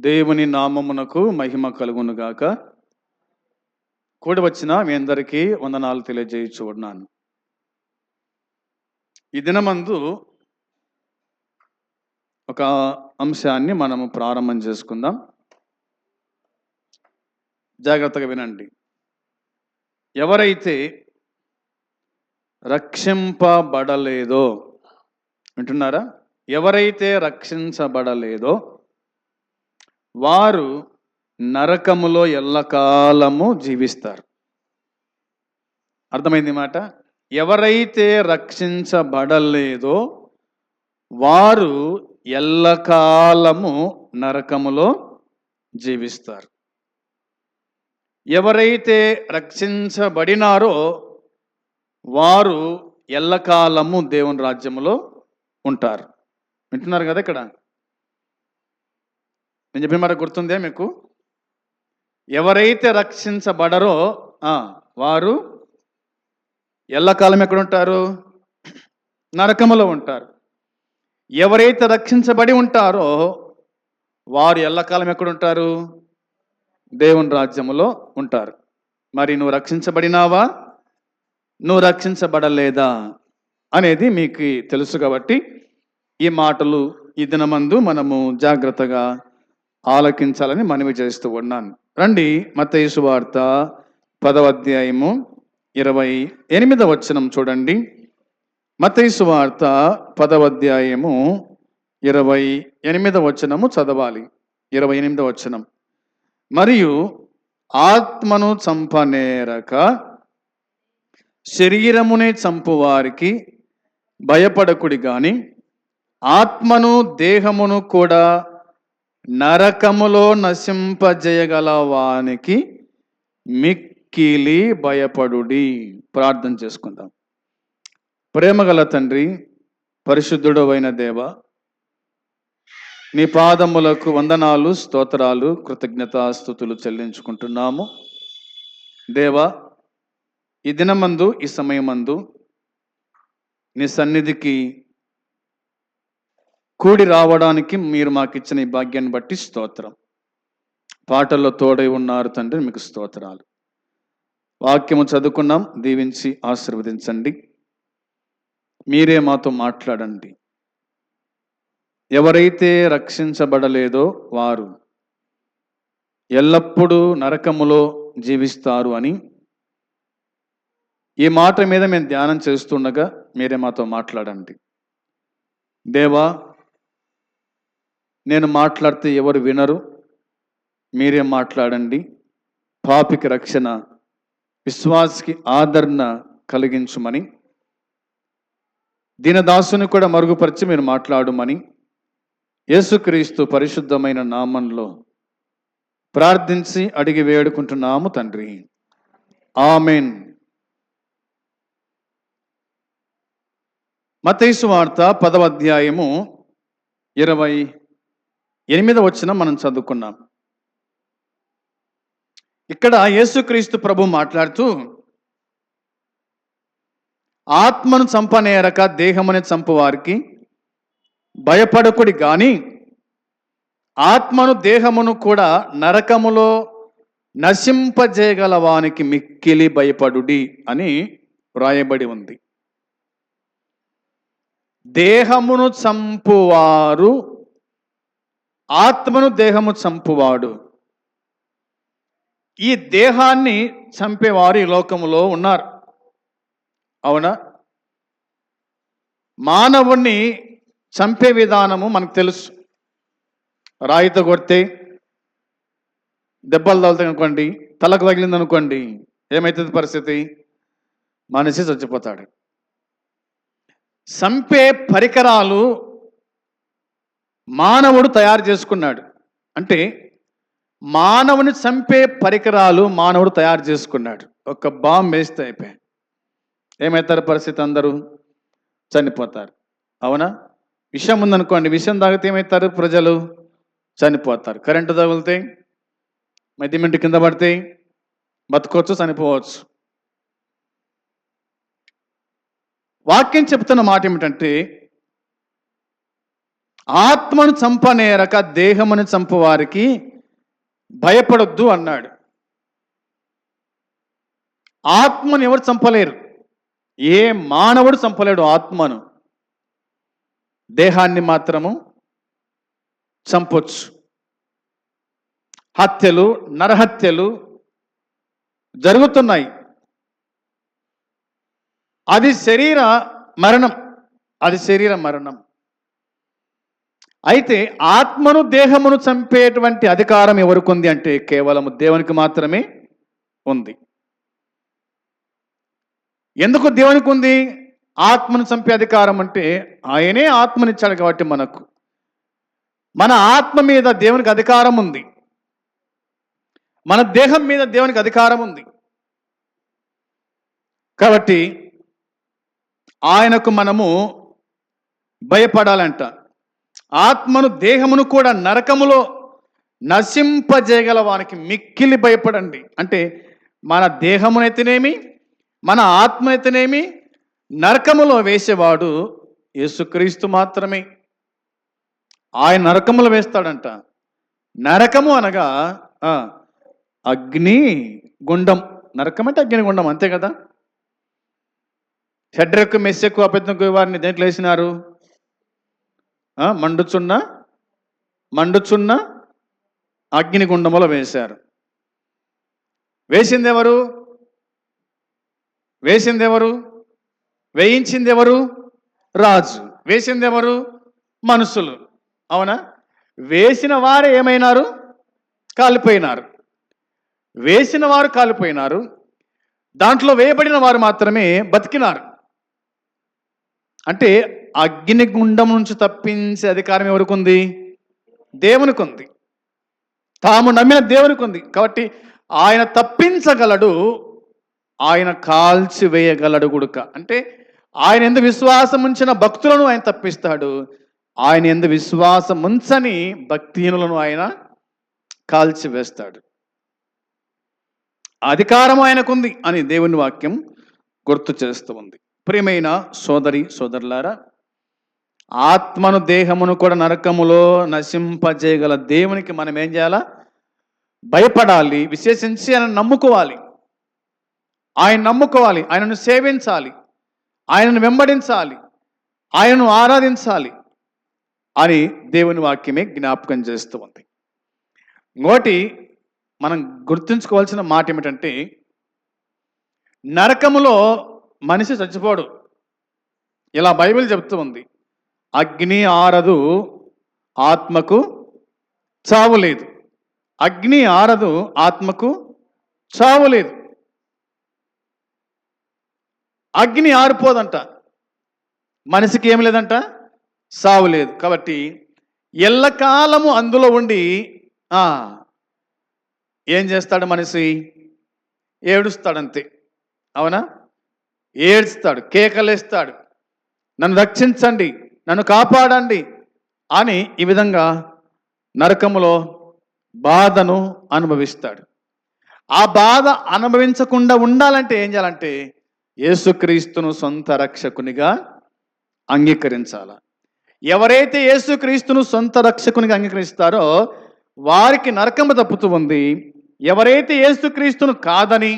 దేవుని నామమునకు మహిమ కలుగును గాక. కూడి వచ్చిన మీ అందరికీ వందనాలు తెలియజేయుచున్నాను. ఈ దినమందు ఒక అంశాన్ని మనము ప్రారంభం చేసుకుందాం. జాగ్రత్తగా వినండి. ఎవరైతే రక్షింపబడలేదో, వింటున్నారా? ఎవరైతే రక్షించబడలేదో వారు నరకములో ఎల్లకాలము జీవిస్తారు. అర్థమైంది మాట? ఎవరైతే రక్షించబడలేదో వారు ఎల్లకాలము నరకములో జీవిస్తారు. ఎవరైతే రక్షించబడినారో వారు ఎల్లకాలము దేవుని రాజ్యములో ఉంటారు. వింటున్నారు కదా? ఇక్కడ నేను చెప్పిన మాట గుర్తుందే మీకు? ఎవరైతే రక్షించబడరో వారు ఎల్లకాలం ఎక్కడ ఉంటారు? నరకములో ఉంటారు. ఎవరైతే రక్షించబడి ఉంటారో వారు ఎల్లకాలం ఎక్కడుంటారు? దేవుని రాజ్యములో ఉంటారు. మరి నువ్వు రక్షించబడినావా, నువ్వు రక్షించబడలేదా అనేది మీకు తెలుసు. కాబట్టి ఈ మాటలు ఈ దినమందు మనము జాగ్రత్తగా ఆలకించాలని మనవి చేస్తూ ఉన్నాను. రండి, మత్తయి సువార్త 10వ అధ్యాయము 28వ వచనం చూడండి. మత్తయి సువార్త 10వ అధ్యాయము 28వ వచనము చదవాలి. 28వ వచనం. మరియు ఆత్మను చంపనేరక శరీరమునే చంపువారికి భయపడకుడి గాని ఆత్మను దేహమును కూడా నరకములో నశింపజేయగల వానికి మిక్కిలి భయపడుడి. ప్రార్థన చేసుకుందాం. ప్రేమగల తండ్రి, పరిశుద్ధుడు అయిన దేవ, నీ పాదములకు వందనాలు, స్తోత్రాలు, కృతజ్ఞతాస్తుతులు చెల్లించుకుంటున్నాము. దేవా, ఈ దినమందు, ఈ సమయమందు నీ సన్నిధికి కూడి రావడానికి మీరు మాకు ఇచ్చిన ఈ భాగ్యాన్ని బట్టి స్తోత్రం. పాటల్లో తోడై ఉన్నారు తండ్రి, మీకు స్తోత్రాలు. వాక్యము చదువుకున్నాం, దీవించి ఆశీర్వదించండి. మీరే మాతో మాట్లాడండి. ఎవరైతే రక్షించబడలేదో వారు ఎల్లప్పుడూ నరకములో జీవిస్తారు అని ఈ మాట మీద మేము ధ్యానం చేస్తుండగా మీరే మాతో మాట్లాడండి. దేవా, నేను మాట్లాడితే ఎవరు వినరు, మీరే మాట్లాడండి. పాపికి రక్షణ, విశ్వాసికి ఆదరణ కలిగించుమని, దీనదాసుని కూడా మరుగుపరిచి మీరు మాట్లాడుమని యేసుక్రీస్తు పరిశుద్ధమైన నామంలో ప్రార్థించి అడిగి వేడుకుంటున్నాము తండ్రి. ఆమెన్. మత్తయి సువార్త 10వ అధ్యాయము 28వ వచనం మనం చదువుకున్నాం. ఇక్కడ యేసుక్రీస్తు ప్రభు మాట్లాడుతూ, ఆత్మను చంపనేరక దేహముని చంపువారికి భయపడకుడి గాని ఆత్మను దేహమును కూడా నరకములో నశింపజేయగల వానికి మిక్కిలి భయపడుడి అని వ్రాయబడి ఉంది. దేహమును చంపువారు, ఆత్మను దేహము చంపువాడు. ఈ దేహాన్ని చంపేవారు ఈ లోకములో ఉన్నారు. అవునా? మానవుణ్ణి చంపే విధానము మనకు తెలుసు. రాయితో కొడితే దెబ్బలు తగులుతాయి అనుకోండి, తలకు తగిలింది అనుకోండి, ఏమవుతుంది పరిస్థితి? మనిషి చచ్చిపోతాడు. చంపే పరికరాలు మానవుడు తయారు చేసుకున్నాడు. అంటే మానవుని చంపే పరికరాలు మానవుడు తయారు చేసుకున్నాడు. ఒక బాంబు వేస్తే అయిపోయాయి. ఏమవుతారు పరిస్థితి? అందరూ చనిపోతారు. అవునా? విషం ఉందనుకోండి, విషం తాగితే ఏమవుతారు? ప్రజలు చనిపోతారు. కరెంటు తగిలితే, మెదిమింటి కింద పడితే బతకొచ్చు, చనిపోవచ్చు. వాక్యం చెప్తున్న మాట ఏమిటంటే, ఆత్మను చంపనేరక దేహమును చంపువారికి భయపడొద్దు అన్నాడు. ఆత్మను ఎవరు చంపలేరు, ఏ మానవుడు చంపలేడు ఆత్మను. దేహాన్ని మాత్రము చంపొచ్చు. హత్యలు, నరహత్యలు జరుగుతున్నాయి. అది శరీర మరణం, అది శరీర మరణం. అయితే ఆత్మను దేహమును చంపేటువంటి అధికారం ఎవరికి ఉంది అంటే కేవలం దేవునికి మాత్రమే ఉంది. ఎందుకు దేవునికి ఉంది ఆత్మను చంపే అధికారం అంటే ఆయనే ఆత్మనిచ్చాడు కాబట్టి మనకు. మన ఆత్మ మీద దేవునికి అధికారం ఉంది, మన దేహం మీద దేవునికి అధికారం ఉంది. కాబట్టి ఆయనకు మనము భయపడాలంట. ఆత్మను దేహమును కూడా నరకములో నశింపజేయగల వానికి మిక్కిలి భయపడండి. అంటే మన దేహమునైతేనేమి మన ఆత్మనైతేనేమి నరకములో వేసేవాడు యేసుక్రీస్తు మాత్రమే. ఆయన నరకములో వేస్తాడంట. నరకము అనగా అగ్ని గుండం. నరకం అంటే అగ్ని గుండం, అంతే కదా. షడ్రకు మెస్సెక్కు అబేద్నెగో వారిని దేంట్లో వేసినారు? మండుచున్న అగ్నిగుండములో వేశారు. వేసిందెవరు? వేయించిందెవరు? రాజు. వేసిందెవరు? మనుషులు. అవునా? వేసిన వారు ఏమైనారు? కాలిపోయినారు. వేసిన వారు కాలిపోయినారు, దాంట్లో వేయబడిన వారు మాత్రమే బతికినారు. అంటే అగ్నిగుండం నుంచి తప్పించే అధికారం ఎవరికి ఉంది? దేవునికి ఉంది. తాము నమ్మిన దేవునికి ఉంది. కాబట్టి ఆయన తప్పించగలడు, ఆయన కాల్చివేయగలడు గుడుక. అంటే ఆయన ఎందు విశ్వాసం ఉంచిన భక్తులను ఆయన తప్పిస్తాడు, ఆయన ఎందు విశ్వాసం ఉంచని భక్తిహీనులను ఆయన కాల్చివేస్తాడు. అధికారం ఆయనకుంది అని దేవుని వాక్యం గుర్తు చేస్తూ ఉంది. ప్రియమైన సోదరి సోదరులారా, ఆత్మను దేహమును కూడా నరకములో నశింపజేయగల దేవునికి మనం ఏం చేయాలా? భయపడాలి. విశేషించి ఆయన నమ్ముకోవాలి, ఆయనను సేవించాలి, ఆయనను వెంబడించాలి, ఆయనను ఆరాధించాలి అని దేవుని వాక్యమే జ్ఞాపకం చేస్తూ ఉంది. ఇంకోటి మనం గుర్తుంచుకోవాల్సిన మాట ఏమిటంటే, నరకములో మనిషి చచ్చిపోడు. ఇలా బైబిల్ చెప్తూ ఉంది, అగ్ని ఆరదు ఆత్మకు చావు లేదు. అగ్ని ఆరదు ఆత్మకు చావు లేదు. అగ్ని ఆరిపోదంట, మనిషికి ఏం లేదంట, సావు లేదు. కాబట్టి ఎల్లకాలము అందులో ఉండి ఏం చేస్తాడు? మనిషి ఏడుస్తాడంతే. అవునా? ఏడుస్తాడు, కేకలేస్తాడు, నన్ను రక్షించండి, నన్ను కాపాడండి అని ఈ విధంగా నరకములో బాధను అనుభవిస్తాడు. ఆ బాధ అనుభవించకుండా ఉండాలంటే ఏం చేయాలంటే యేసుక్రీస్తును సొంత రక్షకునిగా అంగీకరించాల. ఎవరైతే యేసుక్రీస్తును సొంత రక్షకునిగా అంగీకరిస్తారో వారికి నరకము తప్పుతూ ఉంది. ఎవరైతే యేసుక్రీస్తును కాదని,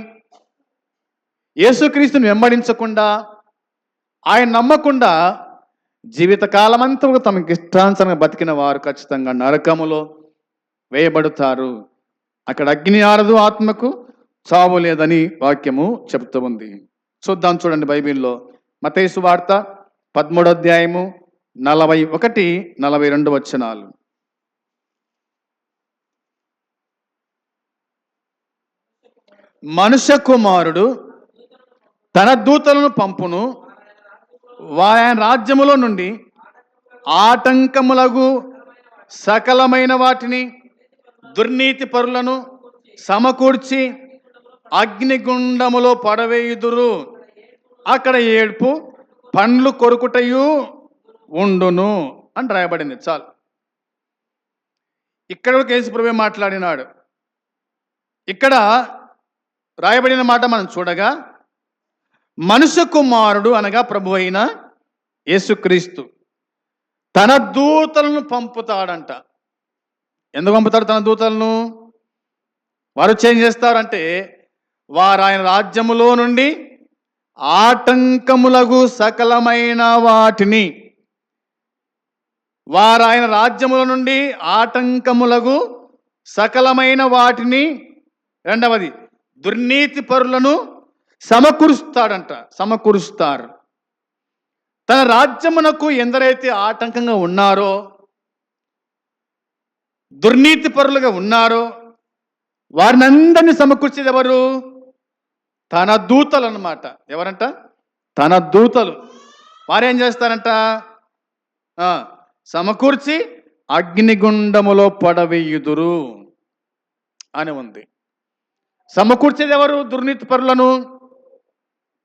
యేసుక్రీస్తును వెంబడించకుండా, ఆయన నమ్మకుండా జీవితకాలమంతా తమకి ఇష్టానుసారంగా బతికిన వారు ఖచ్చితంగా నరకములో వేయబడతారు. అక్కడ అగ్ని ఆరదు ఆత్మకు చావు లేదని వాక్యము చెబుతూ ఉంది. చూద్దాం, చూడండి బైబిల్లో మత్తయి సువార్త 13వ అధ్యాయము 41, 42 వచనాలు. మనుష్య కుమారుడు తన దూతలను పంపును, ఆయన రాజ్యములో నుండి ఆటంకములగు సకలమైన వాటిని దుర్నీతి పరులను సమకూర్చి అగ్నిగుండములో పడవేయుదురు. అక్కడ ఏడ్పు పండ్లు కొరుకుటయు ఉండును అని రాయబడింది. చాలు, ఇక్కడ యేసుప్రభువే మాట్లాడినాడు. ఇక్కడ రాయబడిన మాట మనం చూడగా, మనుష్య కుమారుడు అనగా ప్రభు అయిన యేసుక్రీస్తు తన దూతలను పంపుతాడంట. ఎందుకు పంపుతాడు తన దూతలను? వారు ఏం చేస్తారంటే, వారు ఆయన రాజ్యములో నుండి ఆటంకములకు సకలమైన వాటిని, వారు ఆయన రాజ్యముల నుండి ఆటంకములకు సకలమైన వాటిని, రెండవది దుర్నీతి పరులను సమకూరుస్తాడంట, సమకూరుస్తారు. తన రాజ్యమునకు ఎందరైతే ఆటంకంగా ఉన్నారో, దుర్నీతి పరులుగా ఉన్నారో, వారిని అందరినీ సమకూర్చేది ఎవరు? తన దూతలు అన్నమాట. ఎవరంట? తన దూతలు. వారేం చేస్తారంట? సమకూర్చి అగ్నిగుండములో పడవేయుదురు అని ఉంది. సమకూర్చేది ఎవరు? దుర్నీతి పరులను,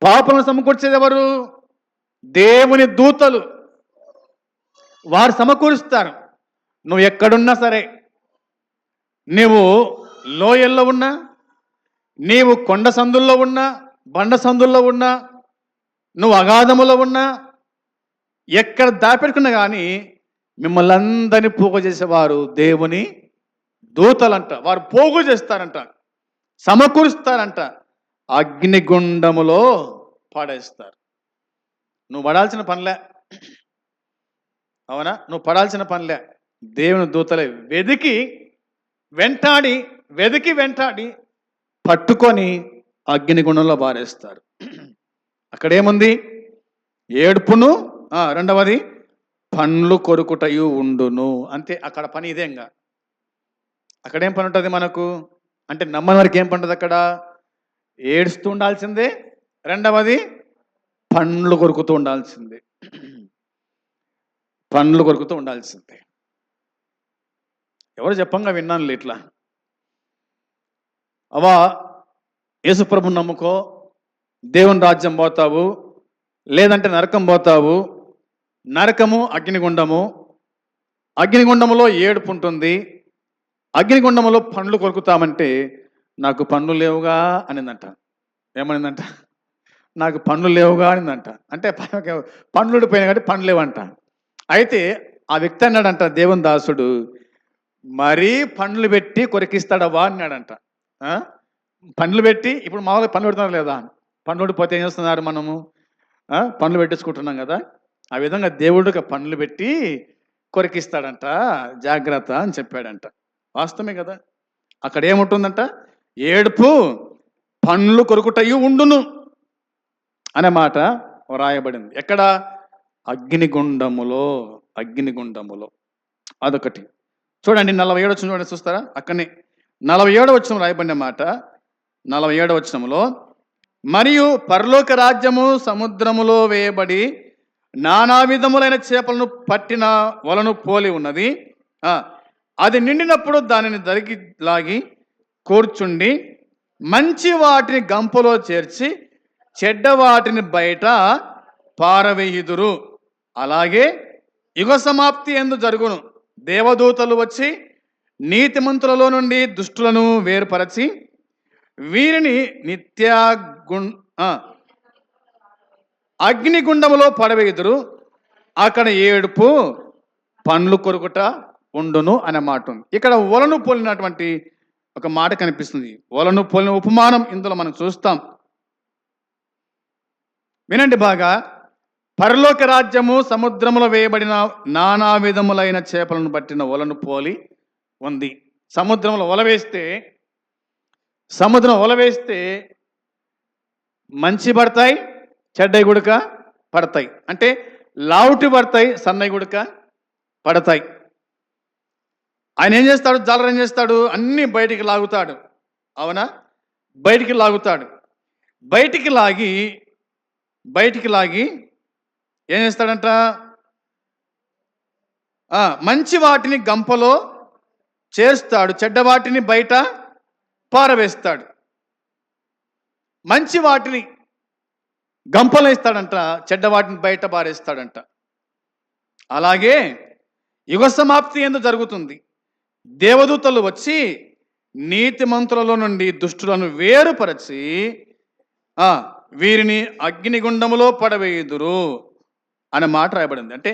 పాపలను సమకూర్చేది ఎవరు? దేవుని దూతలు. వారు సమకూరుస్తారు. నువ్వు ఎక్కడున్నా సరే, నీవు లోయల్లో ఉన్నా, నీవు కొండ సందుల్లో ఉన్నా, బండ సందుల్లో ఉన్నా, నువ్వు అగాధములో ఉన్నా, ఎక్కడ దాపెట్టుకున్నా కానీ మిమ్మల్ని అందరినీ పోగు చేసేవారు దేవుని దూతలంట. వారు పోగు చేస్తారంట, సమకూరుస్తారంట, అగ్నిగుండములో పడేస్తారు. నువ్వు పడాల్సిన పనిలే, అవునా? నువ్వు పడాల్సిన పనిలే. దేవుని దూతలే వెతికి వెంటాడి పట్టుకొని అగ్నిగుండంలో బారేస్తారు. అక్కడేముంది? ఏడుపును, రెండవది పండ్లు కొరుకుటయు ఉండును. అంతే, అక్కడ పని ఇదేంగా. అక్కడేం పని ఉంటుంది మనకు అంటే? నమ్మని వారికి ఏం పని ఉంటుంది అక్కడ? ఏడుస్తూ ఉండాల్సిందే, రెండవది పండ్లు కొరుకుతూ ఉండాల్సిందే, పండ్లు కొరుకుతూ ఉండాల్సిందే. ఎవరు చెప్పంగా విన్నాను ఇట్లా. అవా యేసుప్రభుని నమ్ముకో, దేవుని రాజ్యం పోతావు, లేదంటే నరకం పోతావు. నరకము అగ్నిగుండము, అగ్నిగుండములో ఏడుపు ఉంటుంది, అగ్నిగుండములో పండ్లు కొరుకుతామంటే నాకు పండ్లు లేవుగా అనిందంట. ఏమనిందంట? నాకు పండ్లు లేవుగా అనిందంట. అంటే పండ్లు ఊడిపోయినా కాబట్టి పండ్లు లేవంట. అయితే ఆ వ్యక్తి అన్నాడంట, దేవుని దాసుడు, మరీ పండ్లు పెట్టి కొరికిస్తాడవా అన్నాడంట. పండ్లు పెట్టి, ఇప్పుడు మామూలుగా పండ్లు పెడుతున్నారు లేదా? పండ్లు ఊడిపోతే ఏం చేస్తున్నారు మనము? పండ్లు పెట్టించుకుంటున్నాం కదా. ఆ విధంగా దేవుడికి పండ్లు పెట్టి కొరికిస్తాడంట, జాగ్రత్త అని చెప్పాడంట. వాస్తవమే కదా. అక్కడ ఏముంటుందంట? ఏడుపు పండ్లు కొరుకుటయు ఉండును అనే మాట వ్రాయబడింది. ఎక్కడ? అగ్నిగుండములో. అగ్నిగుండములో. అదొకటి. చూడండి 47 వచనం చూడండి, చూస్తారా? అక్కడనే 47 వచనం రాయబడిన మాట. 47 వచనంలో, మరియు పరలోక రాజ్యము సముద్రములో వేయబడి నానా విధములైన చేపలను పట్టిన వలను పోలి ఉన్నది. అది నిండినప్పుడు దానిని దరికి లాగి కూర్చుండి మంచి వాటిని గంపలో చేర్చి చెడ్డ వాటిని బయట పారవేయుదురు. అలాగే యుగ సమాప్తి యందు జరుగును. దేవదూతలు వచ్చి నీతిమంతులలో నుండి దుష్టులను వేరుపరచి వీరిని అగ్నిగుండములో పడవేయుదురు. అక్కడ ఏడుపు పండ్లు కొరుకుట ఉండును అనే మాట ఉంది. ఇక్కడ ఒలను పోలినటువంటి ఒక మాట కనిపిస్తుంది. ఒలను పోలిన ఉపమానం ఇందులో మనం చూస్తాం. వినండి బాగా. పరలోక రాజ్యము సముద్రములో వేయబడిన నానా విధములైన చేపలను పట్టిన ఒలను పోలి ఉంది. సముద్రంలో వల వేస్తే మంచి పడతాయి, చెడ్డవి గుడక పడతాయి. అంటే లావుటి పడతాయి, సన్నవి గుడక పడతాయి. ఆయన ఏం చేస్తాడు? జాలర్ ఏం చేస్తాడు? అన్నీ బయటికి లాగుతాడు, అవునా? బయటికి లాగుతాడు. బయటికి లాగి ఏం చేస్తాడంట? మంచి వాటిని గంపలో చేస్తాడు, చెడ్డ వాటిని బయట పారవేస్తాడు. మంచి వాటిని గంపలో ఇస్తాడంట, చెడ్డ వాటిని బయట పారేస్తాడంట. అలాగే యుగ సమాప్తి యందు జరుగుతుంది. దేవదూతలు వచ్చి నీతిమంతులలో నుండి దుష్టులను వేరుపరచి వీరిని అగ్నిగుండములో పడవేయుదురు అనే మాట రాయబడింది. అంటే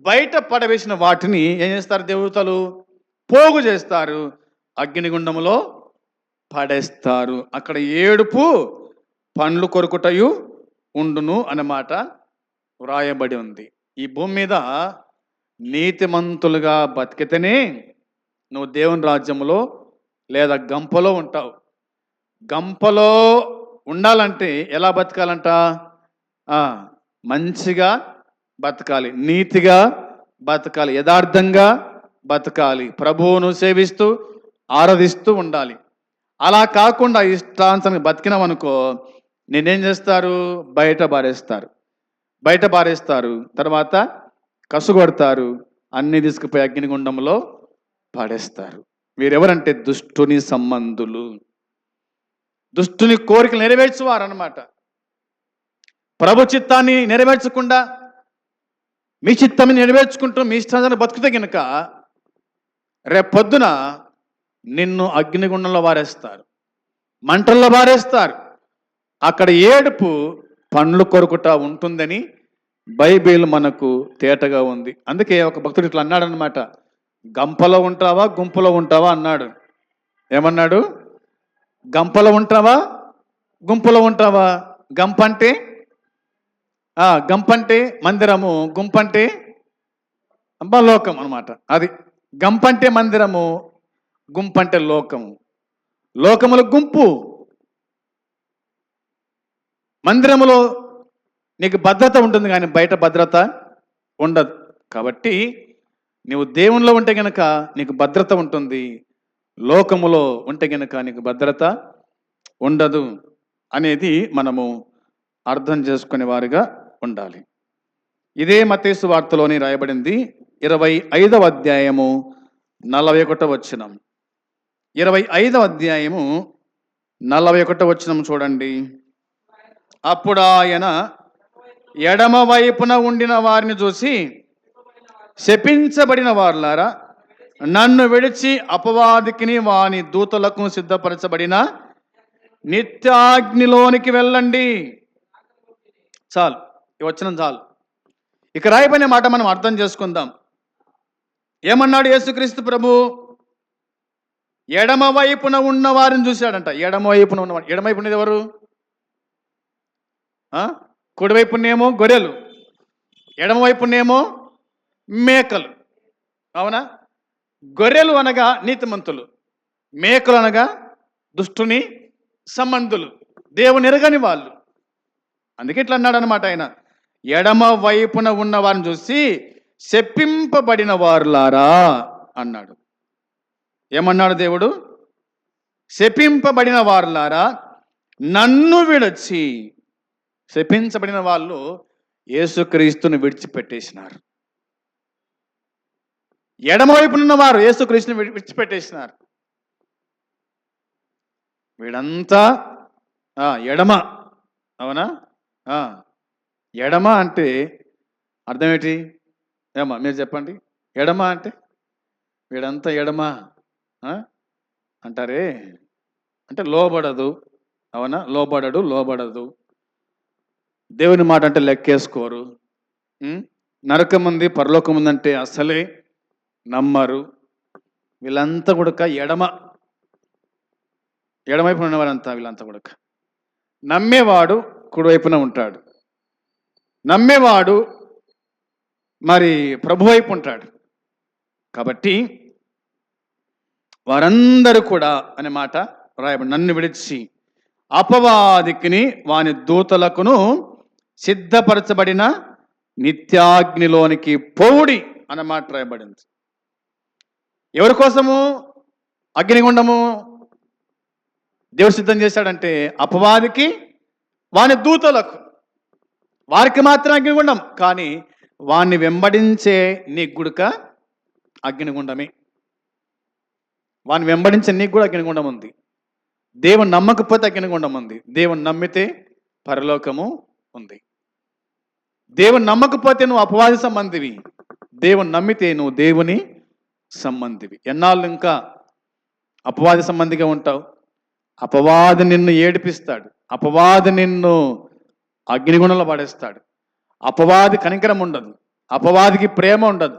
బయట పడవేసిన వాటిని ఏం చేస్తారు దేవతలు? పోగు చేస్తారు, అగ్నిగుండములో పడేస్తారు. అక్కడ ఏడుపు పండ్లు కొరుకుటయు ఉండును అన్నమాట వ్రాయబడి ఉంది. ఈ భూమి మీద నీతిమంతులుగా బతికితేనే నువ్వు దేవుని రాజ్యంలో లేదా గంపలో ఉంటావు. గంపలో ఉండాలంటే ఎలా బతకాలంట? మంచిగా బతకాలి, నీతిగా బతకాలి, యథార్థంగా బతకాలి, ప్రభువును సేవిస్తూ ఆరాధిస్తూ ఉండాలి. అలా కాకుండా ఇష్టాంతరం బతికినామనుకో, నేనేం చేస్తారు? బయట బారేస్తారు, తర్వాత కసుగొడతారు, అన్ని తీసుకుపోయి అగ్నిగుండంలో పడేస్తారు. వీరెవరంటే దుష్టుని సంబంధులు, దుష్టుని కోరికలు నెరవేర్చువారు అన్నమాట. ప్రభు చిత్తాన్ని నెరవేర్చకుండా మీ చిత్తాన్ని నెరవేర్చుకుంటూ మీ ఇష్టాన్ని బతుకుతే కనుక రేపొద్దున నిన్ను అగ్నిగుండంలో వారేస్తారు, మంటల్లో వారేస్తారు. అక్కడ ఏడుపు పండ్లు కొరుకుట ఉంటుందని బైబిల్ మనకు తేటగా ఉంది. అందుకే ఒక భక్తుడు ఇట్లా అన్నాడు అనమాట, గంపలో ఉంటావా గుంపులో ఉంటావా అన్నాడు. ఏమన్నాడు? గంపలో ఉంటావా గుంపులో ఉంటావా? గంపంటే మందిరము, గుంపంటే లోకం అనమాట. అది గంపంటే మందిరము, గుంపంటే లోకము. లోకముల గుంపు. మందిరములో నీకు భద్రత ఉంటుంది కానీ బయట భద్రత ఉండదు. కాబట్టి నీవు దేవునిలో ఉంటే గనక నీకు భద్రత ఉంటుంది, లోకములో ఉంటే గనక నీకు భద్రత ఉండదు అనేది మనము అర్థం చేసుకునే వారిగా ఉండాలి. ఇదే మత్తయి సువార్తలోని రాయబడింది 25వ అధ్యాయము 41వ వచనం. 25వ అధ్యాయము 41వ వచనం చూడండి. అప్పుడు ఆయన ఎడమ వైపున ఉండిన వారిని చూసి, శపించబడిన వారులారా, నన్ను విడిచి అపవాదికిని వాని దూతలకు సిద్ధపరచబడిన నిత్యాగ్నిలోనికి వెళ్ళండి. చాలు, ఈ వచనం చాలు. ఇక రాయబడిన మాట మనం అర్థం చేసుకుందాం. ఏమన్నాడు యేసుక్రీస్తు ప్రభు? ఎడమ వైపున ఉన్న వారిని చూశాడంట. ఎడమ వైపున ఉన్నవాడు, ఎడమ వైపు ఉన్నది ఎవరు? కుడివైపునేమో గొర్రెలు, ఎడమవైపునేమో మేకలు. అవునా? గొర్రెలు అనగా నీతిమంతులు, మేకలు అనగా దుష్టుని సంబంధులు, దేవుని ఎరగని వాళ్ళు. అందుకే ఇట్లా అన్నాడు అనమాట ఆయన, ఎడమ వైపున ఉన్న వారిని చూసి శపింపబడిన వారులారా అన్నాడు. ఏమన్నాడు దేవుడు? శపింపబడిన వారులారా, నన్ను విడిచి. శపించబడిన వాళ్ళు యేసుక్రీస్తుని విడిచిపెట్టేసినారు. ఎడమవైపునున్న వారు యేసుక్రీస్తుని విడిచిపెట్టేసినారు. వీడంతా ఎడమ. అవునా? ఎడమ అంటే అర్థం ఏంటి? ఏమా మీరు చెప్పండి. ఎడమ అంటే వీడంతా ఎడమ అంటారే, అంటే లోబడదు. అవునా? లోబడదు. దేవుని మాట అంటే లెక్కేసుకోరు. నరకం ఉంది, పరలోకం ఉందంటే అసలే నమ్మరు. వీళ్ళంతా కూడా ఎడమవైపున ఉన్నవారంతా వీళ్ళంతా కూడా. నమ్మేవాడు కుడివైపున ఉంటాడు, నమ్మేవాడు మరి ప్రభు వైపు ఉంటాడు. కాబట్టి వారందరూ కూడా అనే మాట రాయబడి, నన్ను విడిచి అపవాదికిని వాని దూతలకును సిద్ధపరచబడిన నిత్యాగ్నిలోనికి పోవుడి అన్నమాట రాయబడింది. ఎవరి కోసము అగ్నిగుండము దేవుడు సిద్ధం చేశాడంటే? అపవాదికి వాని దూతలకు. వారికి మాత్రం అగ్నిగుండం, కానీ వాణ్ణి వెంబడించే నీకు గుడక అగ్నిగుండమే. వాణ్ణి వెంబడించే నీకు కూడా అగ్నిగుండం ఉంది. దేవుని నమ్మకపోతే అగ్నిగుండం ఉంది, దేవుని నమ్మితే పరలోకము ఉంది. దేవుని నమ్మకపోతే నువ్వు అపవాది సంబంధివి, దేవుని నమ్మితే నువ్వు దేవుని సంబంధివి. ఎన్నాళ్ళు ఇంకా అపవాది సంబంధిగా ఉంటావు? అపవాది నిన్ను ఏడిపిస్తాడు, అపవాది నిన్ను అగ్నిగుండంలో పడేస్తాడు. అపవాది కనికరం ఉండదు, అపవాదికి ప్రేమ ఉండదు,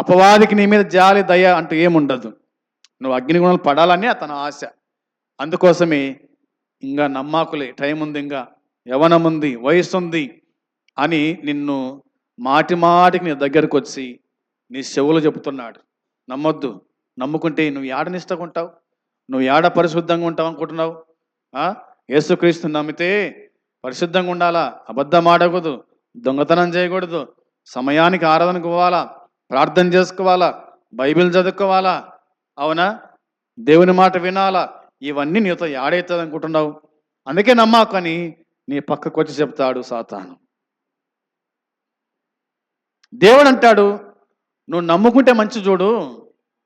అపవాదికి నీ మీద జాలి దయ అంటూ ఏముండదు. నువ్వు అగ్నిగుణాలు పడాలని అతని ఆశ. అందుకోసమే ఇంకా నమ్మాకులే, టైం ఉంది, ఇంకా యవ్వనం ఉంది, వయసు ఉంది అని నిన్ను మాటి మాటికి నీ దగ్గరకు వచ్చి నీ చెవులు చెబుతున్నాడు. నమ్మొద్దు. నమ్ముకుంటే నువ్వు ఏడ నిష్టకుంటావు, నువ్వు ఏడ పరిశుద్ధంగా ఉంటావు అనుకుంటున్నావు? యేసుక్రీస్తు నమ్మితే పరిశుద్ధంగా ఉండాలా, అబద్ధం ఆడకూడదు, దొంగతనం చేయకూడదు, సమయానికి ఆరాధనకు పోవాలా, ప్రార్థన చేసుకోవాలా, బైబిల్ చదువుకోవాలా, అవునా, దేవుని మాట వినాలా. ఇవన్నీ నీతో ఏడవుతుంది అనుకుంటున్నావు? అందుకే నమ్మాకని నీ పక్కకు వచ్చి చెప్తాడు సాతాను. దేవుడు అంటాడు, నువ్వు నమ్ముకుంటే మంచి చూడు,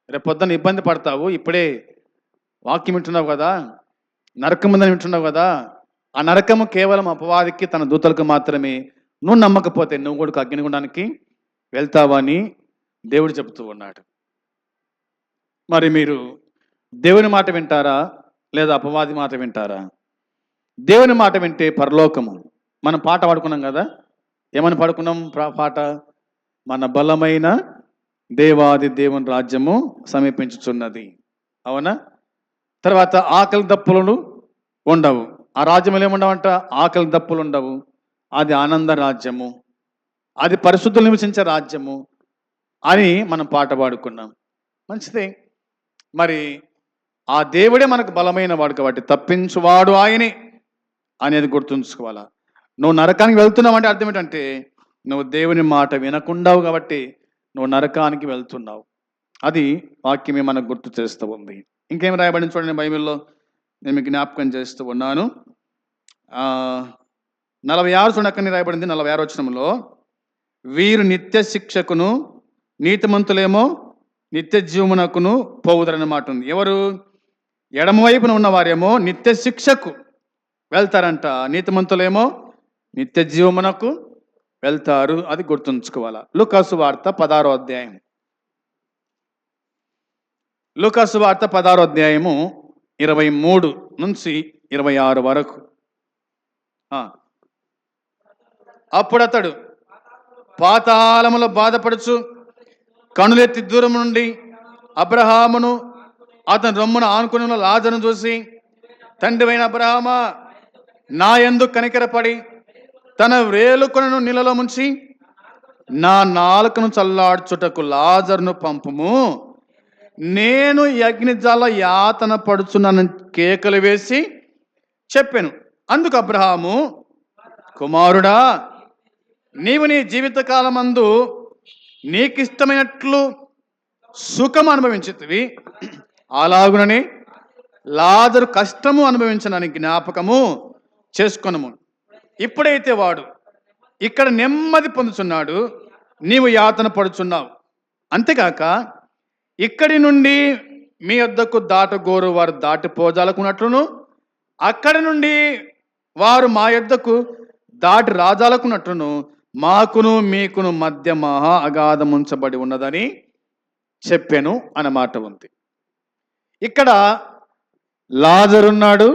రేపొద్దున ఇబ్బంది పడతావు. ఇప్పుడే వాక్యం వింటున్నావు కదా, నరకం ఉందని వింటున్నావు కదా, ఆ నరకము కేవలం అపవాదికి తన దూతలకు మాత్రమే. నువ్వు నమ్మకపోతే నువ్వు కూడా అగ్నిగుండానికి వెళ్తావని దేవుడు చెబుతూ ఉన్నాడు. మరి మీరు దేవుని మాట వింటారా లేదా అపవాది మాట వింటారా? దేవుని మాట వింటే పరలోకము. మనం పాట పాడుకున్నాం కదా, ఏమని పాడుకున్నాం పాట? మన బలమైన దేవాది దేవుని రాజ్యము సమీపించుచున్నది, అవునా? తర్వాత ఆకలి దప్పులు ఉండవు. ఆ రాజ్యంలో ఏముండవంట? ఆకలి దప్పులు ఉండవు. అది ఆనంద రాజ్యము, అది పరిశుద్ధులు నివసించే రాజ్యము అని మనం పాట పాడుకున్నాం. మంచిదే. మరి ఆ దేవుడే మనకు బలమైన వాడు కాబట్టి తప్పించువాడు ఆయనే అనేది గుర్తుంచుకోవాలా. నువ్వు నరకానికి వెళ్తున్నావు అంటే అర్థం ఏంటంటే నువ్వు దేవుని మాట వినకుండావు కాబట్టి నువ్వు నరకానికి వెళ్తున్నావు. అది వాక్యమే మనకు గుర్తు చేస్తూ ఉంది. ఇంకేం రాయబడింది చూడండి బైబిల్లో, నేను మీకు జ్ఞాపకం చేస్తూ ఉన్నాను. 46 చూడక్కని రాయబడింది. 46 వచనంలో, వీరు నిత్య శిక్షకును నీతిమంతులేమో నిత్య జీవమునకును పోవుదరని మాట ఉంది. ఎవరు? ఎడమవైపున ఉన్నవారేమో నిత్య శిక్షకు వెళ్తారంట, నీతిమంతులేమో నిత్య జీవమునకు వెళ్తారు. అది గుర్తుంచుకోవాలా. లూకాసు వార్త 16వ అధ్యాయం, లూకాసు వార్త 16వ అధ్యాయము 23 నుంచి 26 వరకు. అప్పుడు అతడు పాతాళములో బాధపడుచు కనులెత్తి దూరం నుండి అబ్రహామును అతని రొమ్మున ఆనుకుని ఉన్న లాజరును చూసి, తండ్రివైన అబ్రహామా, నా యందు కనికరపడి తన వేలుకొనను నీళ్ళలో ముంచి నా నాలుకను చల్లార్చుటకు లాజరును పంపుము, నేను అగ్నిజ్వాల యాతన పడుచున్నానని కేకలు వేసి చెప్పాను. అందుకు అబ్రహాము, కుమారుడా, నీవు నీ జీవితకాలమందు నీకిష్టమైనట్లు సుఖం అనుభవించితివి, అలాగునని లాజరు కష్టము అనుభవించనని జ్ఞాపకము చేసుకొనుము. ఇప్పుడైతే వాడు ఇక్కడ నెమ్మది పొందుతున్నాడు, నీవు యాతన పడుచున్నావు. అంతేకాక ఇక్కడి నుండి మీ వద్దకు దాటగోరు వారు దాటిపోజాలకున్నట్లును, అక్కడి నుండి వారు మా యొద్దకు దాటి రాజాలకున్నట్లును మాకును మీకును మధ్య మహా అగాధం ఉంచబడి ఉన్నదని చెప్పాను అన్నమాట ఉంది. ఇక్కడ లాజరు ఉన్నాడు,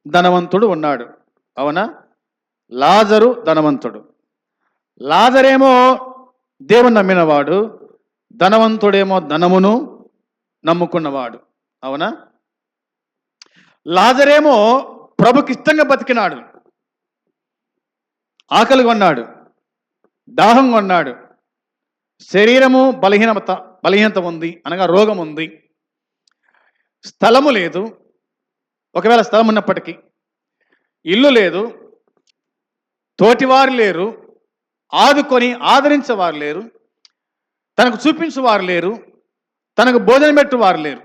ధనవంతుడు ఉన్నాడు, అవునా? లాజరు ధనవంతుడు. లాజరేమో దేవుని నమ్మినవాడు, ధనవంతుడేమో ధనమును నమ్ముకున్నవాడు, అవునా? లాజరేమో ప్రభుకి ఇష్టంగా బతికినాడు, ఆకలిగా ఉన్నాడు, దాహంగా ఉన్నాడు, శరీరము బలహీనత ఉంది, అనగా రోగం ఉంది, స్థలము లేదు, ఒకవేళ స్థలం ఉన్నప్పటికీ ఇల్లు లేదు, తోటివారు లేరు, ఆదరించేవారు లేరు, తనకు చూపించేవారు లేరు, తనకు భోజనం పెట్టేవారు లేరు.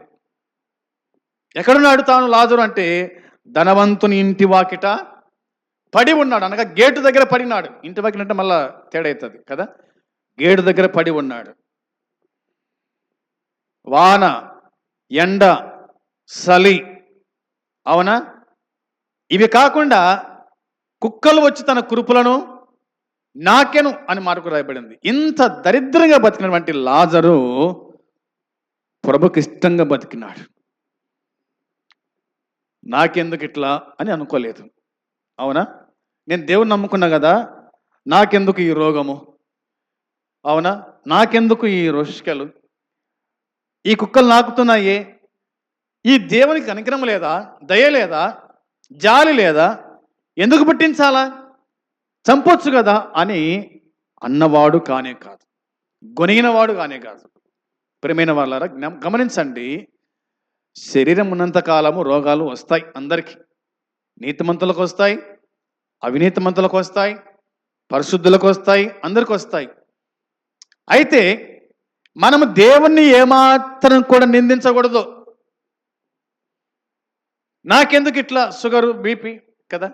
ఎక్కడున్నాడు తాను లాజరు అంటే ధనవంతుని ఇంటి వాకిట పడి ఉన్నాడు, అనగా గేటు దగ్గర పడినాడు. ఇంటి వాకిట అంటే మళ్ళా తేడా అవుతుంది కదా, గేటు దగ్గర పడి ఉన్నాడు. వాన, ఎండ, చలి, అవునా, ఇవి కాకుండా కుక్కలు వచ్చి తన కురుపులను నాకెను అని మార్కు రాయబడింది. ఇంత దరిద్రంగా బతికినటువంటి లాజరు ప్రభుకి ఇష్టంగా బతికినాడు. నాకెందుకు ఇట్లా అని అనుకోలేదు, అవునా? నేను దేవుని నమ్ముకున్నా కదా, నాకెందుకు ఈ రోగము, అవునా? నాకెందుకు ఈ రోషికలు, ఈ కుక్కలు నాకుతున్నాయే, ఈ దేవునికి కనికరం లేదా, దయ లేదా, జాలి లేదా, ఎందుకు పుట్టించాలా, చంపొచ్చు కదా అని అన్నవాడు కానే కాదు, గొనిగినవాడు కానే కాదు. ప్రియమైన వాళ్ళారా, గమనించండి, శరీరం ఉన్నంత కాలము రోగాలు వస్తాయి అందరికీ. నీతిమంతులకు వస్తాయి, అవినీతిమంతులకు వస్తాయి, పరిశుద్ధులకు వస్తాయి, అందరికి వస్తాయి. అయితే మనము దేవుణ్ణి ఏమాత్రం కూడా నిందించకూడదు. నాకెందుకు ఇట్లా షుగరు, బీపీ కదా,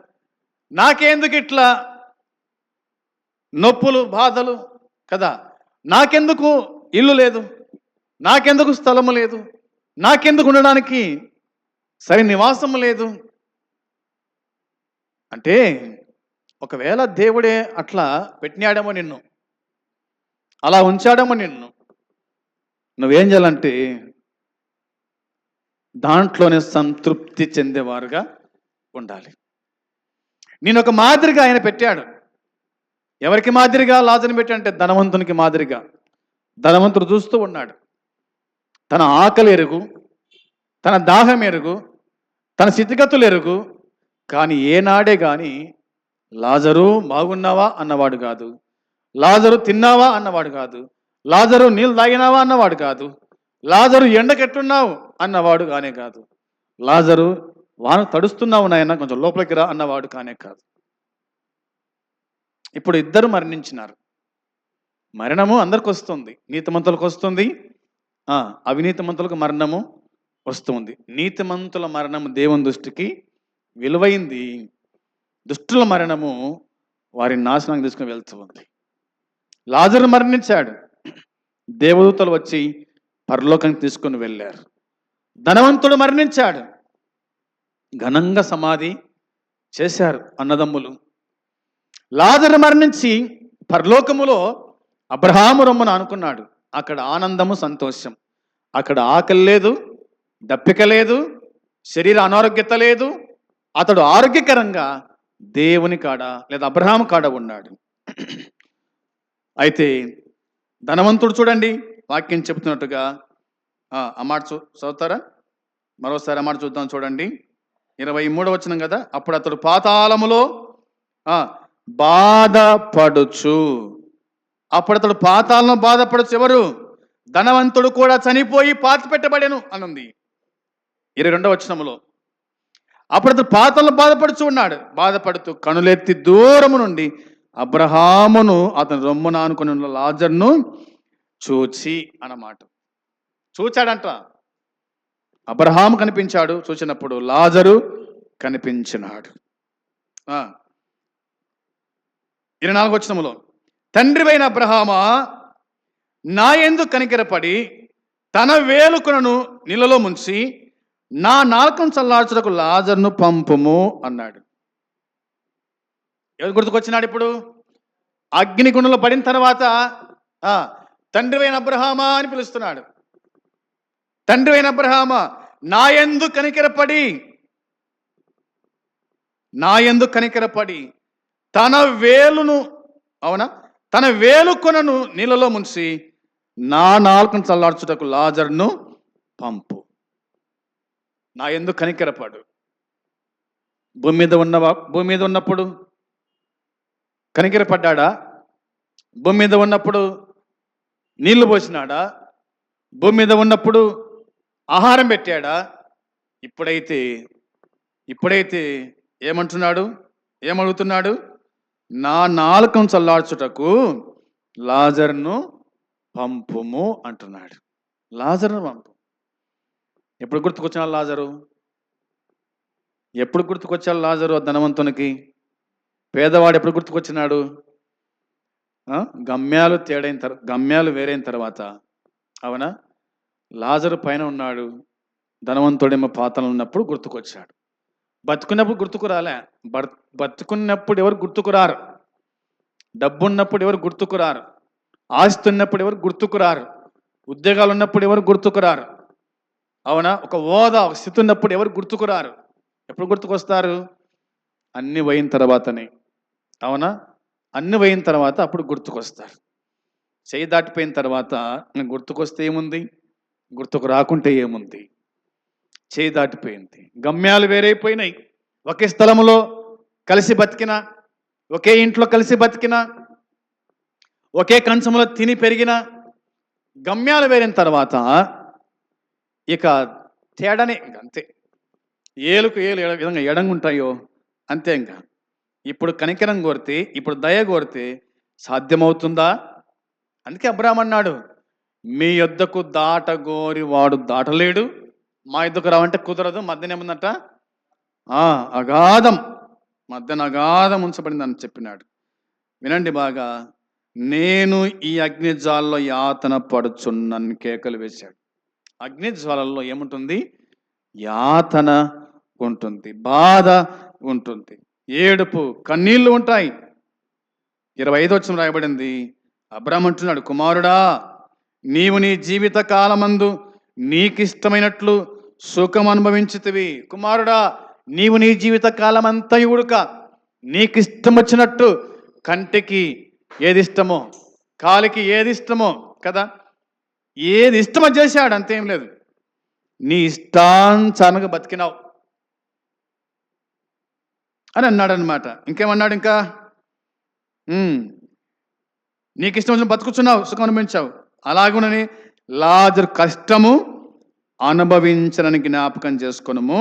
నాకెందుకు ఇట్లా నొప్పులు, బాధలు కదా, నాకెందుకు ఇల్లు లేదు, నాకెందుకు స్థలము లేదు, నాకెందుకు ఉండడానికి సరి నివాసము లేదు అంటే, ఒకవేళ దేవుడే అట్లా పెట్టినాడేమో నిన్ను, అలా ఉంచాడేమో నిన్ను, నువ్వేం చేయాలంటే దాంట్లోనే సంతృప్తి చెందేవారుగా ఉండాలి. నేను ఒక మాదిరిగా ఆయన పెట్టాడు. ఎవరికి మాదిరిగా లాజరుని పెట్టాడంటే ధనవంతునికి మాదిరిగా. ధనవంతుడు చూస్తూ ఉన్నాడు, తన ఆకలి ఎరుగు, తన దాహం ఎరుగు, తన స్థితిగతులు ఎరుగు, కానీ ఏనాడే కానీ లాజరు బాగున్నావా అన్నవాడు కాదు, లాజరు తిన్నావా అన్నవాడు కాదు, లాజరు నీళ్ళు తాగినావా అన్నవాడు కాదు, లాజరు ఎండకెట్టున్నావు అన్నవాడు కానే కాదు, లాజరు వాన తడుస్తున్నావు నాయన కొంచెం లోపలికి రా అన్నవాడు కానే కాదు. ఇప్పుడు ఇద్దరు మరణించినారు. మరణము అందరికి వస్తుంది, నీతిమంతులకు వస్తుంది, అవినీతిమంతులకు మరణము వస్తుంది. నీతిమంతుల మరణము దేవుని దృష్టికి విలువైంది, దుష్టుల మరణము వారిని నాశనానికి తీసుకుని వెళ్తుంది. లాజరు మరణించాడు, దేవదూతలు వచ్చి పరలోకానికి తీసుకుని వెళ్ళారు. ధనవంతుడు మరణించాడు, ఘనంగా సమాధి చేశారు అన్నదమ్ములు. లాజరు మరణించి పరలోకములో అబ్రహాము రొమ్మున అనుకున్నాడు. అక్కడ ఆనందము, సంతోషం. అక్కడ ఆకలి లేదు, దప్పిక లేదు, శరీర అనారోగ్యత లేదు. అతడు ఆరోగ్యకరంగా దేవుని కాడ లేదా అబ్రహాము కాడ ఉన్నాడు. అయితే ధనవంతుడు చూడండి, వాక్యం చెబుతున్నట్టుగా ఆ మాట చదువుతారా? మరోసారి ఆ మాట చూద్దాం, చూడండి. 23వ వచనం కదా. అప్పుడు అతడు పాతాళములో బాధపడుచు, అప్పుడు అతడు పాతాళంలో బాధపడచ్చు. ఎవరు? ధనవంతుడు కూడా చనిపోయి పాతి పెట్టబడెను అనుంది 22వ వచనములో. అప్పుడు అతడు పాతాళంలో బాధపడుచు ఉన్నాడు. బాధపడుతూ కనులెత్తి దూరము నుండి అబ్రహామును అతను రొమ్మున ఆనుకుని ఉన్న లాజరును చూచి అన్నమాట. చూచాడంట. అబ్రహాము కనిపించాడు, చూచినప్పుడు లాజరు కనిపించినాడు. 24వ వచనములో, తండ్రివైన అబ్రహామా, నా యందు కనికరపడి తన వేలుకను నీళ్ళలో ముంచి నా నాలుకను చల్లార్చుటకు లాజరును పంపుము అన్నాడు. ఎవరు గుర్తుకొచ్చినాడు ఇప్పుడు? అగ్నిగుండంలో పడిన తర్వాత తండ్రివైన అబ్రహామా అని పిలుస్తున్నాడు. తండ్రివైన అబ్రహామా, నా యందు కనికరపడి, నా యందు కనికరపడి తన వేలును, అవునా, తన వేలుకొనను నీళ్ళలో ముంచి నా నాలుకను చల్లార్చుటకు లాజరును పంపు. నా యందు కనికరపడు. భూమి మీద ఉన్నప్పుడు కనికరపడ్డా? భూమి మీద ఉన్నప్పుడు నీళ్లు పోసినాడా? భూమి మీద ఉన్నప్పుడు ఆహారం పెట్టాడా? ఇప్పుడైతే ఏమంటున్నాడు, ఏమడుగుతున్నాడు? నా నాలుకను చల్లార్చుటకు లాజరును పంపుము అంటున్నాడు. లాజరును పంపు. ఎప్పుడు గుర్తుకొచ్చిన లాజరు? ఎప్పుడు గుర్తుకొచ్చాడు లాజరు? ధనవంతునికి. పేదవాడు ఎప్పుడు గుర్తుకొచ్చినాడు? గమ్యాలు వేరైన తర్వాత, అవునా? లాజరు పైన ఉన్నాడు, ధనవంతుడేమో పాతాళంలో ఉన్నప్పుడు గుర్తుకొచ్చాడు. బతుకున్నప్పుడు గుర్తుకురాలే. బతుకున్నప్పుడు ఎవరు గుర్తుకురారు, డబ్బు ఉన్నప్పుడు ఎవరు గుర్తుకురారు, ఆస్తి ఉన్నప్పుడు ఎవరు గుర్తుకురారు, ఉద్యోగాలు ఉన్నప్పుడు ఎవరు గుర్తుకురారు, అవునా? ఒక హోదా, ఒక స్థితి ఉన్నప్పుడు ఎవరు గుర్తుకురారు. ఎప్పుడు గుర్తుకొస్తారు? అన్ని పోయిన తర్వాతనే, అవునా? అన్ని పోయిన తర్వాత అప్పుడు గుర్తుకొస్తారు. చేయి దాటిపోయిన తర్వాత గుర్తుకొస్తే ఏముంది, గుర్తుకు రాకుంటే ఏముంది? చేయి దాటిపోయింది, గమ్యాలు వేరైపోయినాయి. ఒకే స్థలంలో కలిసి బతికిన, ఒకే ఇంట్లో కలిసి బతికిన, ఒకే కంచంలో తిని పెరిగిన గమ్యాలు వేరిన తర్వాత ఇక తేడానే, అంతే. ఏలుకు ఏలు విధంగా ఎడంగుంటాయో అంతే. ఇంకా ఇప్పుడు కనికరం కోరితే, ఇప్పుడు దయ కోరితే సాధ్యమవుతుందా? అందుకే అబ్రాహాము అన్నాడు, మీ యొద్దకు దాటగోరి వాడు దాటలేడు, మా యొద్దకు రావంటే కుదరదు. మధ్యన ఏముందట? అగాధం, మధ్యన అగాధం ఉంచబడిందని చెప్పినాడు. వినండి బాగా, నేను ఈ అగ్నిజ్వాలలో యాతన పడుచున్నాను కేకలు వేశాడు. అగ్నిజ్వాలల్లో ఏముంటుంది? యాతన ఉంటుంది, బాధ ఉంటుంది, ఏడుపు, కన్నీళ్లు ఉంటాయి. 25 వచనం రాయబడింది. అబ్రాహాము అంటున్నాడు, కుమారుడా, నీవు నీ జీవిత కాలమందు నీకిష్టమైనట్లు సుఖం అనుభవించుతివి. కుమారుడా, నీవు నీ జీవిత కాలమంతయు ఉడక నీకిష్టం వచ్చినట్టు, కంటికి ఏది ఇష్టమో, కాలికి ఏది ఇష్టమో కదా, ఏది ఇష్టమో చేశాడు, అంతేం లేదు. నీ ఇష్టానుసారంగా బతికినావు అని అన్నాడు అనమాట. ఇంకేమన్నాడు? ఇంకా నీకు ఇష్టం వచ్చిన బతుకుతున్నావు, సుఖం అనుభవించావు. అలాగునని లాజరు కష్టము అనుభవించనని జ్ఞాపకం చేసుకున్నాము.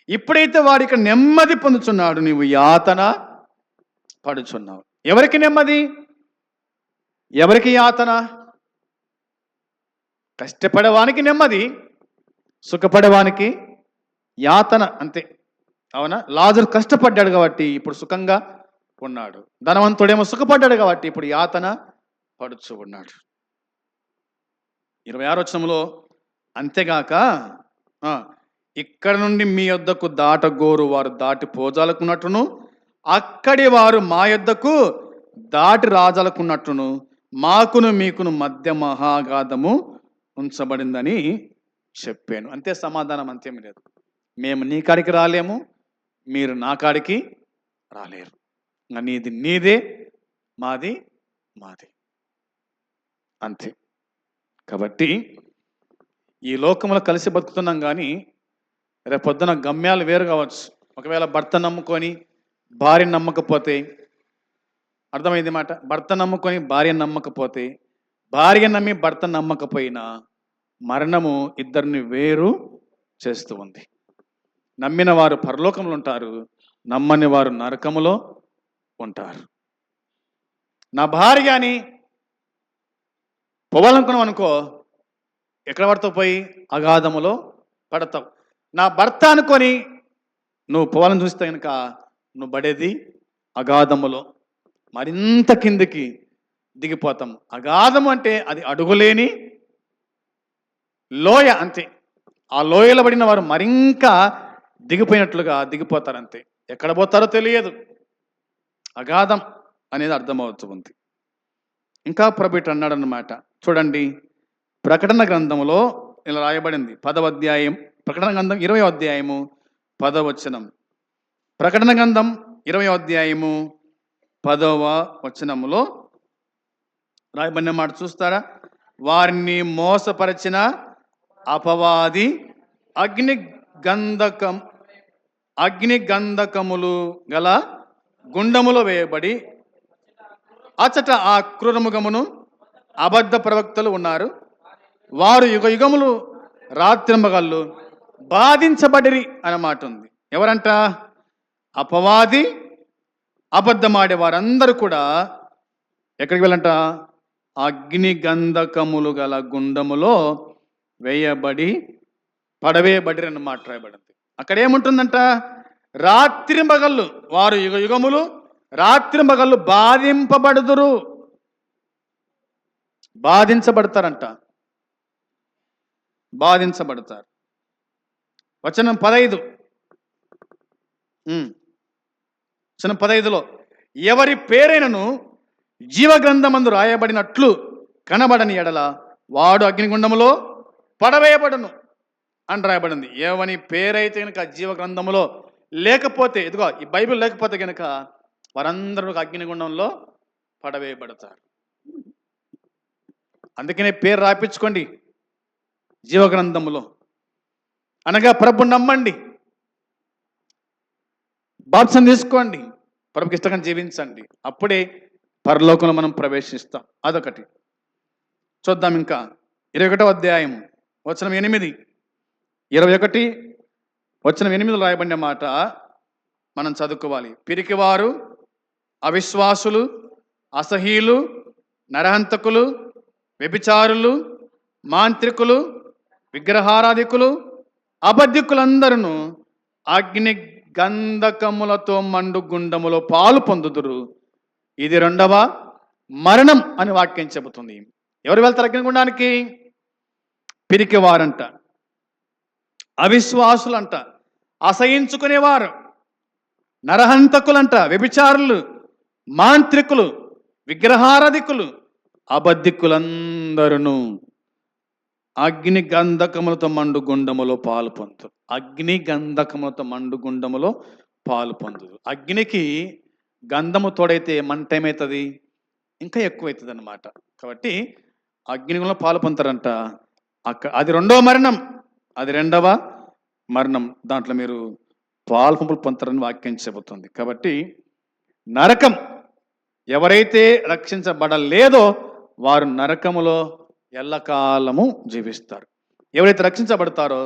ఇప్పుడైతే వాడు ఇక్కడ నెమ్మది పొందుతున్నాడు, నీవు యాతన పడుచున్నావు. ఎవరికి నెమ్మది, ఎవరికి యాతన? కష్టపడేవానికి నెమ్మది, సుఖపడేవానికి యాతన, అంతే. అవునా? లాజరు కష్టపడ్డాడు కాబట్టి ఇప్పుడు సుఖంగా ఉన్నాడు. ధనవంతుడేమో సుఖపడ్డాడు కాబట్టి ఇప్పుడు యాతన పడుచు ఉన్నాడు. 26 వచనంలో, అంతేగాక ఇక్కడ నుండి మీ యొద్దకు దాటగోరు వారు దాటి పోజాలకున్నట్టును, అక్కడి వారు మా యొద్దకు దాటి రాజాలకున్నట్టును, మాకును మీకును మధ్య మహాగాధము ఉంచబడిందని చెప్పాను. అంతే సమాధానం, అంతేమి లేదు. మేము నీ కాడికి రాలేము, మీరు నా కాడికి రాలేరు. నీది నీదే, మాది మాది, అంతే. కాబట్టి ఈ లోకంలో కలిసి బతుకుతున్నాం, కానీ రేపొద్దున గమ్యాలు వేరు కావచ్చు. ఒకవేళ భర్త నమ్ముకొని భార్య నమ్మకపోతే, అర్థమైంది మాట, భర్త నమ్ముకొని భార్య నమ్మకపోతే, భార్య నమ్మి భర్త నమ్మకపోయినా మరణము ఇద్దరిని వేరు చేస్తూ ఉంది. నమ్మిన వారు పరలోకంలో ఉంటారు, నమ్మని వారు నరకములో ఉంటారు. నా భార్య అని పోవాలనుకున్నావు అనుకో, ఎక్కడ పడతావు? పోయి అగాధములో పడతావు. నా భర్త అనుకొని నువ్వు పోవాలని చూస్తే కనుక నువ్వు పడేది అగాధములో, మరింత కిందికి దిగిపోతాం. అగాధము అంటే అది అడుగులేని లోయ, అంతే. ఆ లోయలో పడిన వారు మరింకా దిగిపోయినట్లుగా దిగిపోతారు, అంతే. ఎక్కడ పోతారో తెలియదు. అగాధం అనేది అర్థమవుతుంది. ఇంకా ప్రభువు అన్నాడు అన్నమాట. చూడండి, ప్రకటన గ్రంథంలో ఇలా రాయబడింది, 10వ అధ్యాయం, ప్రకటన గ్రంథం 20వ అధ్యాయము 10వ వచనం. ప్రకటన గ్రంథం 20వ అధ్యాయము 10వ వచనములో రాయబడిన మాట చూస్తారా? వారిని మోసపరిచిన అపవాది అగ్ని గంధకములు గల గుండములో వేయబడి అచట ఆ క్రూరముగమును అబద్ధ ప్రవక్తలు ఉన్నారు. వారు యుగ యుగములు రాత్రింబగళ్ళు బాధించబడిరి అన్నమాట ఉంది. ఎవరంట? అపవాది, అబద్ధమాడే వారందరూ కూడా ఎక్కడికి వెళ్ళంట? అగ్ని గంధకములు గల గుండములో వేయబడి పడవేయబడిరి అన్నమాట రాయబడింది. అక్కడ ఏముంటుందంట? రాత్రింబగళ్ళు, వారు యుగ యుగములు రాత్రింబగళ్ళు బాధింపబడుదురు, బాధించబడతారంట, బాధించబడతారు. వచనం 15, వచనం 15లో, ఎవరి పేరైనను జీవగ్రంథమందు రాయబడినట్లు కనబడని ఎడల వాడు అగ్నిగుండములో పడవేయబడును అని రాయబడింది. ఎవని పేరైతే కనుక జీవగ్రంథములో లేకపోతే, ఇదిగో ఈ బైబిల్ లేకపోతే కనుక వారందరూ అగ్నిగుండంలో పడవేయబడతారు. అందుకనే పేరు రాపించుకోండి జీవగ్రంథములో. అనగా ప్రభు నమ్మండి, బాప్తిసం తీసుకోండి, ప్రభుకి ఇష్టంగా జీవించండి. అప్పుడే పరలోకంలో మనం ప్రవేశిస్తాం. అదొకటి. చూద్దాం ఇంకా 21వ అధ్యాయం వచనం 8, 21 వచనం 8 రాయబడిన మాట మనం చదువుకోవాలి. పిరికివారు, అవిశ్వాసులు, అసహీలు, నరహంతకులు, వ్యభిచారులు, మాంత్రికులు, విగ్రహారాధికులు, అబద్ధికులందరూ అగ్ని గంధకములతో మండు గుండములో పాలు పొందుదురు. ఇది 2వ మరణం అని వాక్యం చెబుతుంది. ఎవరు వెళ్తారు అగ్నిగుండానికి? పిరికివారంట, అవిశ్వాసులంట, అసహించుకునేవారు, నరహంతకులంట, వ్యభిచారులు, మాంత్రికులు, విగ్రహారాధికులు, అబద్ధికులందరూ అగ్ని గంధకములతో మండు గుండములో పాలు పొందు. అగ్ని గంధకములతో మండు గుండములో పాలు పొందు. అగ్నికి గంధము తోడైతే మంట ఏమవుతుంది? ఇంకా ఎక్కువవుతుంది అన్నమాట. కాబట్టి అగ్నిగుండంలో పాలు పొందుతారంట. అది 2వ మరణం, అది 2వ మరణం. దాంట్లో మీరు పాలు పంపులు పొందుతారని వాక్యం చెబుతుంది. కాబట్టి నరకం, ఎవరైతే రక్షించబడలేదో వారు నరకములో ఎల్లకాలము జీవిస్తారు. ఎవరైతే రక్షించబడతారో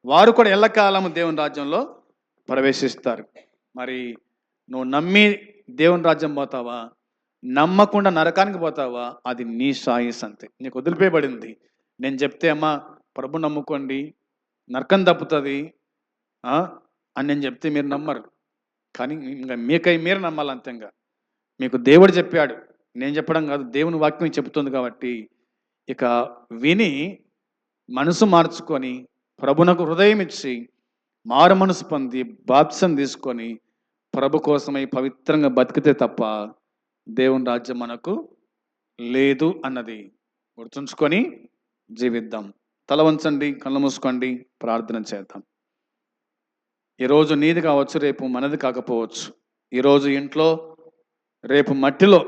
వారు కూడా ఎల్లకాలము దేవుని రాజ్యంలో ప్రవేశిస్తారు. మరి నువ్వు నమ్మి దేవుని రాజ్యం పోతావా, నమ్మకుండా నరకానికి పోతావా? అది నీ చాయిస్ అంతే. నీకు వదిలిపోయబడింది. నేను చెప్తే అమ్మా ప్రభు నమ్ముకోండి నరకం తప్పుతుంది అని నేను చెప్తే మీరు నమ్మరు. కానీ ఇంకా మీరు నమ్మాలి అంతేగా. మీకు దేవుడు చెప్పాడు, నేను చెప్పడం కాదు, దేవుని వాక్యం చెబుతుంది. కాబట్టి ఇక విని మనసు మార్చుకొని ప్రభునకు హృదయం ఇచ్చి మారు మనసు పొంది బాప్తిసం తీసుకొని ప్రభు కోసమై పవిత్రంగా బతికితే తప్ప దేవుని రాజ్యం మనకు లేదు అన్నది గుర్తుంచుకొని జీవిద్దాం. తల వంచండి, కళ్ళు మూసుకోండి, ప్రార్థన చేద్దాం. ఈరోజు నీది కావచ్చు, రేపు మనది కాకపోవచ్చు. ఈరోజు ఇంట్లో, రేపు మట్టిలో.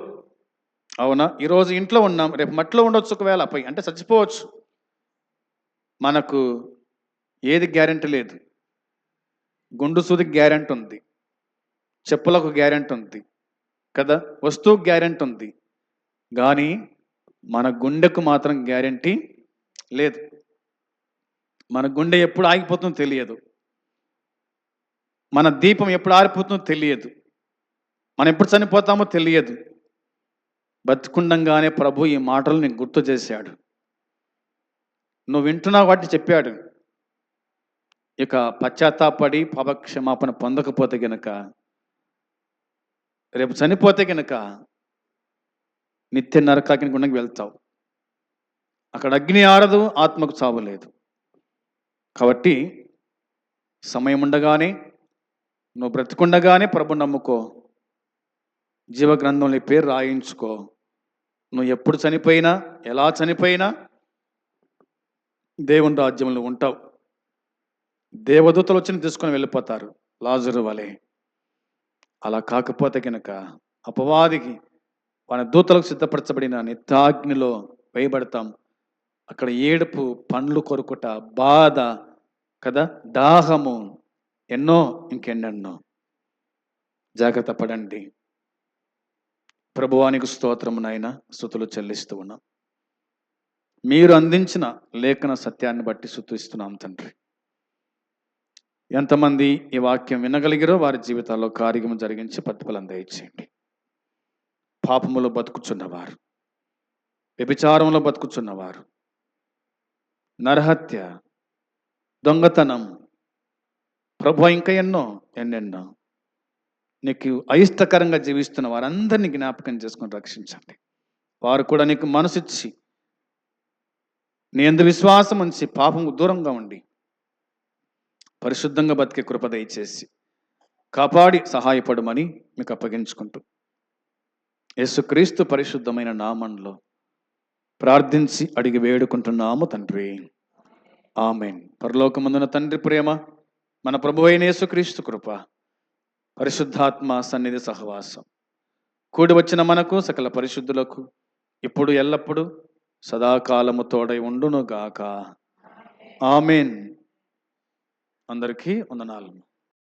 అవునా? ఈరోజు ఇంట్లో ఉన్నాం, రేపు మట్టిలో ఉండొచ్చు, ఒకవేళ పోయి అంటే చచ్చిపోవచ్చు. మనకు ఏది గ్యారెంటీ లేదు. గుండు సూదికి గ్యారెంటీ ఉంది, చెప్పులకు గ్యారెంటీ ఉంది కదా, వస్తువుకు గ్యారెంటీ ఉంది. కానీ మన గుండెకు మాత్రం గ్యారెంటీ లేదు. మన గుండె ఎప్పుడు ఆగిపోతుందో తెలియదు, మన దీపం ఎప్పుడు ఆరిపోతుందో తెలియదు, మనం ఎప్పుడు చనిపోతామో తెలియదు. బతుకుండంగానే ప్రభు ఈ మాటలు నీకు గుర్తు చేశాడు. నువ్వు వింటున్నావు వాటి చెప్పాడు. ఇక పశ్చాత్తాపడి పాపక్షమాపణ పొందకపోతే గనక, రేపు చనిపోతే గనక నిత్య నరకాగ్ని గుండంకి వెళ్తావు. అక్కడ అగ్ని ఆరదు, ఆత్మకు చావు లేదు. కాబట్టి సమయం ఉండగానే, నువ్వు బ్రతికుండగానే ప్రభు నమ్ముకో, జీవగ్రంథంలో పేరు రాయించుకో. నువ్వు ఎప్పుడు చనిపోయినా, ఎలా చనిపోయినా దేవుని రాజ్యంలో ఉంటావు. దేవదూతలు వచ్చి తీసుకొని వెళ్ళిపోతారు లాజరు వలె. అలా కాకపోతే కనుక అపవాదికి మన దూతలకు సిద్ధపరచబడిన నిత్యాగ్నిలో వేయబడతాం. అక్కడ ఏడుపు, పండ్లు కొరుకుట, బాధ కదా, దాహము, ఎన్నో ఇంకెన్నెన్నో. జాగ్రత్త పడండి. ప్రభువానికి స్తోత్రము నాయన, స్తుతులు చెల్లిస్తూ ఉన్నాం. మీరు అందించిన లేఖన సత్యాన్ని బట్టి స్తుతిస్తున్నాం తండ్రి. ఎంతమంది ఈ వాక్యం వినగలిగిరో వారి జీవితాల్లో కార్యము జరిగించి ప్రతిఫలం దయచేయండి. పాపములో బతుకుచున్నవారు, వ్యభిచారంలో బతుకుచున్నవారు, నరహత్య, దొంగతనం, ప్రభు ఇంకా ఎన్నెన్నో నీకు అయిష్టకరంగా జీవిస్తున్న వారందరినీ జ్ఞాపకం చేసుకొని రక్షించండి. వారు కూడా నీకు మనసిచ్చి, నీ యందు విశ్వాసం ఉంచి పాపము దూరంగా ఉండి పరిశుద్ధంగా బతికే కృప దయచేసి కాపాడి సహాయపడమని మీకు అప్పగించుకుంటూ యేసుక్రీస్తు పరిశుద్ధమైన నామంలో ప్రార్థించి అడిగి వేడుకుంటున్నాము తండ్రి, ఆమేన్. పరలోకమందున తండ్రి ప్రేమ, మన ప్రభువైన యేసుక్రీస్తు కృప, పరిశుద్ధాత్మ సన్నిధి సహవాసం కూడి వచ్చిన మనకు సకల పరిశుద్ధులకు ఇప్పుడు ఎల్లప్పుడూ సదాకాలము తోడై ఉండును గాక. ఆమేన్. అందరికీ వందనాలు.